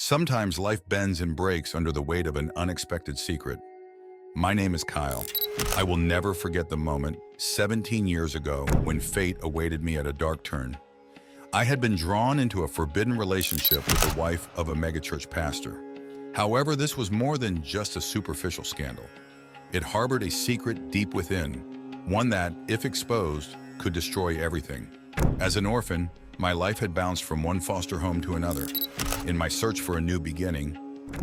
Sometimes life bends and breaks under the weight of an unexpected secret. My name is Kyle. I will never forget the moment 17 years ago when fate awaited me at a dark turn. I had been drawn into a forbidden relationship with the wife of a megachurch pastor. However, this was more than just a superficial scandal. It harbored a secret deep within, one that, if exposed, could destroy everything. As an orphan, my life had bounced from one foster home to another. In my search for a new beginning,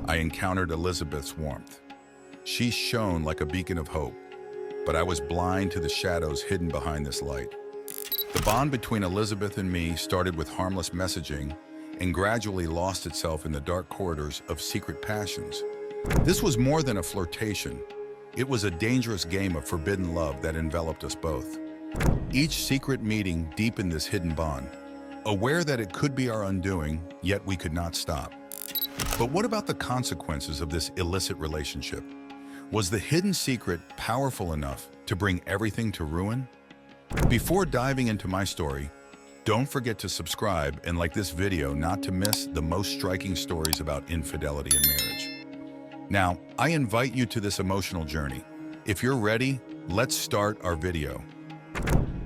I encountered Elizabeth's warmth. She shone like a beacon of hope, but I was blind to the shadows hidden behind this light. The bond between Elizabeth and me started with harmless messaging and gradually lost itself in the dark corridors of secret passions. This was more than a flirtation. It was a dangerous game of forbidden love that enveloped us both. Each secret meeting deepened this hidden bond, aware that it could be our undoing, yet we could not stop. But what about the consequences of this illicit relationship? Was the hidden secret powerful enough to bring everything to ruin? Before diving into my story, don't forget to subscribe and like this video not to miss the most striking stories about infidelity in marriage. Now, I invite you to this emotional journey. If you're ready, let's start our video.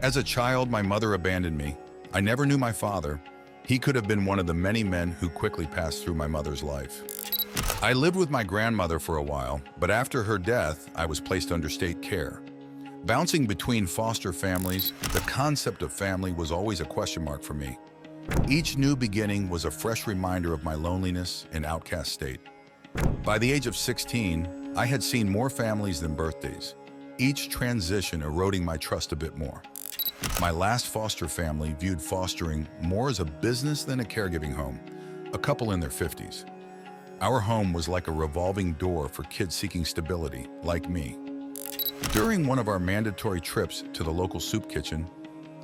As a child, my mother abandoned me. I never knew my father. He could have been one of the many men who quickly passed through my mother's life. I lived with my grandmother for a while, but after her death, I was placed under state care. Bouncing between foster families, the concept of family was always a question mark for me. Each new beginning was a fresh reminder of my loneliness and outcast state. By the age of 16, I had seen more families than birthdays, each transition eroding my trust a bit more. My last foster family viewed fostering more as a business than a caregiving home, a couple in their 50s. Our home was like a revolving door for kids seeking stability, like me. During one of our mandatory trips to the local soup kitchen,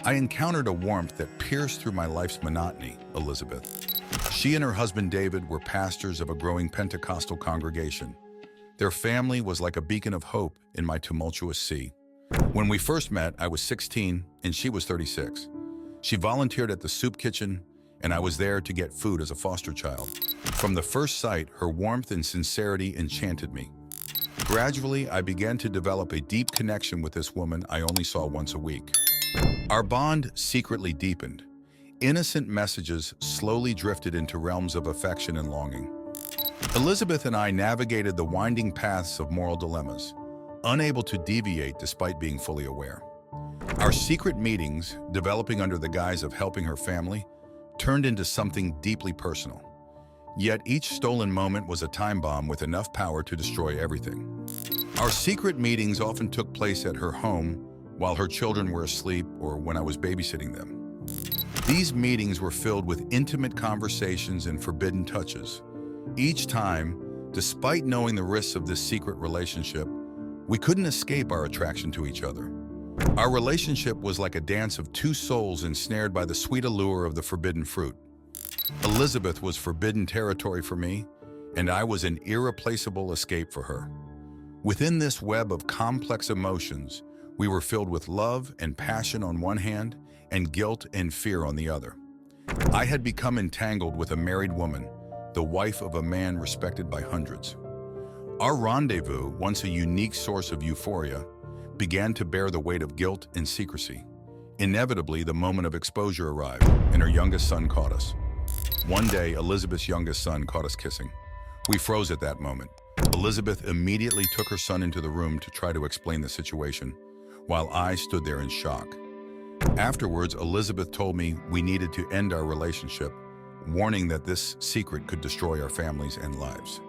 I encountered a warmth that pierced through my life's monotony, Elizabeth. She and her husband David were pastors of a growing Pentecostal congregation. Their family was like a beacon of hope in my tumultuous sea. When we first met, I was 16 and she was 36. She volunteered at the soup kitchen and I was there to get food as a foster child. From the first sight, her warmth and sincerity enchanted me. Gradually, I began to develop a deep connection with this woman I only saw once a week. Our bond secretly deepened. Innocent messages slowly drifted into realms of affection and longing. Elizabeth and I navigated the winding paths of moral dilemmas, unable to deviate despite being fully aware. Our secret meetings, developing under the guise of helping her family, turned into something deeply personal. Yet each stolen moment was a time bomb with enough power to destroy everything. Our secret meetings often took place at her home while her children were asleep or when I was babysitting them. These meetings were filled with intimate conversations and forbidden touches. Each time, despite knowing the risks of this secret relationship, we couldn't escape our attraction to each other. Our relationship was like a dance of two souls ensnared by the sweet allure of the forbidden fruit. Elizabeth was forbidden territory for me, and I was an irreplaceable escape for her. Within this web of complex emotions, we were filled with love and passion on one hand, and guilt and fear on the other. I had become entangled with a married woman, the wife of a man respected by hundreds. Our rendezvous, once a unique source of euphoria, began to bear the weight of guilt and secrecy. Inevitably, the moment of exposure arrived, and her youngest son caught us. One day, Elizabeth's youngest son caught us kissing. We froze at that moment. Elizabeth immediately took her son into the room to try to explain the situation, while I stood there in shock. Afterwards, Elizabeth told me we needed to end our relationship, warning that this secret could destroy our families and lives.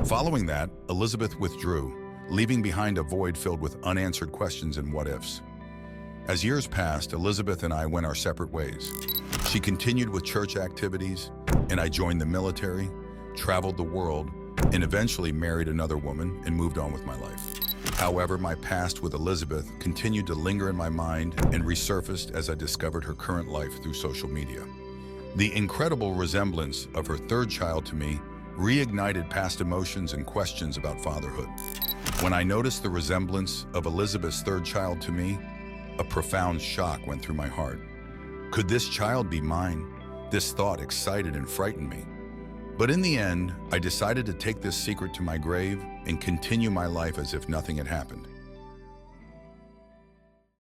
Following that, Elizabeth withdrew, leaving behind a void filled with unanswered questions and what-ifs. As years passed, Elizabeth and I went our separate ways. She continued with church activities, and I joined the military, traveled the world, and eventually married another woman and moved on with my life. However, my past with Elizabeth continued to linger in my mind and resurfaced as I discovered her current life through social media. The incredible resemblance of her third child to me reignited past emotions and questions about fatherhood. When I noticed the resemblance of Elizabeth's third child to me, a profound shock went through my heart. Could this child be mine? This thought excited and frightened me. But in the end, I decided to take this secret to my grave and continue my life as if nothing had happened.